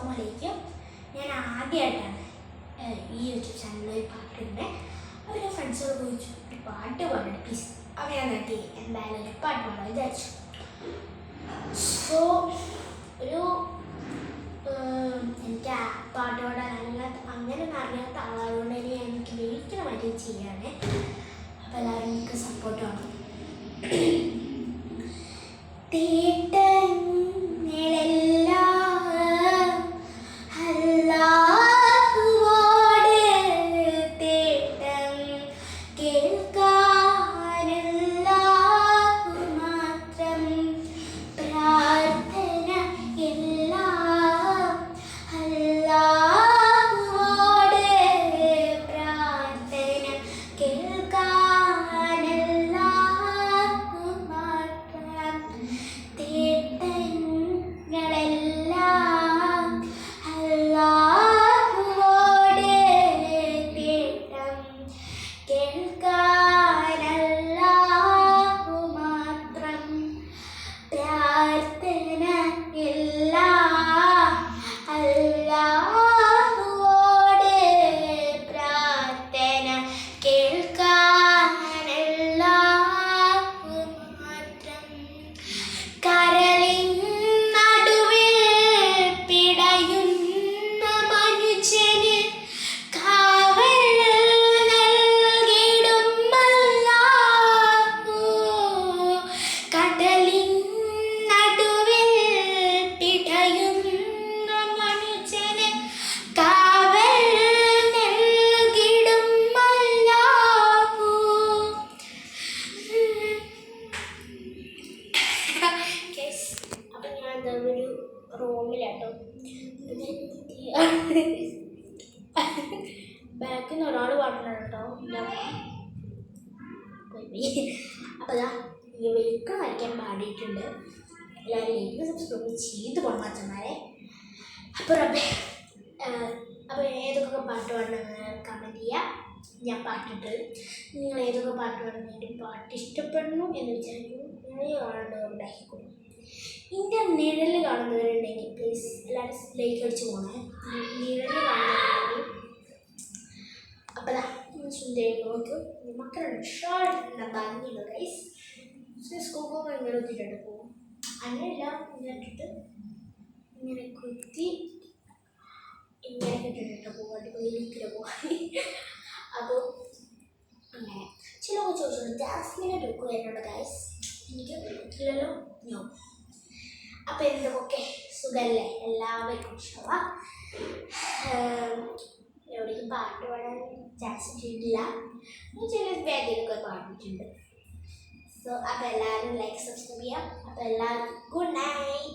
അസ്സലാമലൈക്കും. ഞാൻ ആദ്യമായിട്ടാണ് ഈ യൂട്യൂബ് ചാനലിൽ ഒരു പാട്ടുണ്ട്. അവരെ ഫ്രണ്ട്സോട് ചോദിച്ചു ഒരു പാട്ട് പാടണം പ്ലീസ്. അവർ ഞാൻ നോക്കി എന്തായാലും ഒരു പാട്ട് പാടാൻ വിചാരിച്ചു. സോ ഒരു എനിക്ക് പാട്ട് പാടാൻ അങ്ങനെ അറിയാത്ത ആളായതുകൊണ്ട് തന്നെ എനിക്ക് വീട്ടിലുമായിട്ട് ചെയ്യാണ്. അപ്പോൾ എല്ലാവരും എനിക്ക് സപ്പോർട്ട് വേണം. ഒരു റൂമിലാട്ടോ ബാക്കിൽ നിന്ന് ഒരാൾ പാടുന്നുണ്ട് കേട്ടോ. അപ്പോൾ അതാ വെൽക്കം വരയ്ക്കാൻ പാടിയിട്ടുണ്ട്. എല്ലാവരും ലൈക്ക് സബ്സ്ക്രൈബ് ചെയ്ത് പോകണം അച്ഛന്മാരെ. അപ്പോൾ ഏതൊക്കെ പാട്ട് പാടണമെന്ന് കമൻറ്റ് ചെയ്യുക. ഞാൻ പാട്ടിട്ട് നിങ്ങൾ ഏതൊക്കെ പാട്ട് പാടുന്നതിൻ്റെ പാട്ട് ഇഷ്ടപ്പെടുന്നു എന്ന് വിചാരിക്കുന്നു. നിങ്ങൾ കാണേണ്ടതുണ്ടാക്കിക്കൊള്ളു. ഇതിൻ്റെ നിഴൽ കാണുന്നവരുണ്ടെങ്കിൽ പ്ലീസ് എല്ലാവരും ലൈക്ക് അടിച്ച് പോകണേ. നിഴൽ കാണുന്നവരുണ്ടെങ്കിൽ അപ്പോൾ സുന്ദരി നോക്കും മക്കളുണ്ട് ഷോർട്ട് ഭംഗിയുണ്ട് ഗൈസ്. സ്കൂൾ പോകുമ്പോൾ ഇങ്ങനെ കുത്തിയിട്ടുണ്ട് പോകും. അങ്ങനെയെല്ലാം ഇങ്ങനെ ഇട്ടിട്ട് ഇങ്ങനെ കുത്തി ഇങ്ങനെ ഇട്ടിട്ട് പോകാൻ വെയിലിക്കില്ല പോകാൻ. അപ്പോൾ അങ്ങനെ ചിലപ്പോൾ ചോദിച്ചോളൂ ജാസ്മിനെ എടുക്കുക എന്നോട് ഗൈസ്. എനിക്ക് ഇല്ലല്ലോ നോ. അപ്പോൾ എന്തൊക്കെ സുഖമല്ലേ എല്ലാവർക്കും? ഇഷ്ടമാണ്. എവിടേക്കും പാട്ട് പാടാൻ ചാൻസ് ചെയ്തിട്ടില്ല. ചില വേദിയിലൊക്കെ പാടിയിട്ടുണ്ട്. സോ അപ്പോൾ എല്ലാവരും ലൈക്ക് സബ്സ്ക്രൈബ് ചെയ്യാം. അപ്പോൾ എല്ലാവർക്കും ഗുഡ് നൈറ്റ്.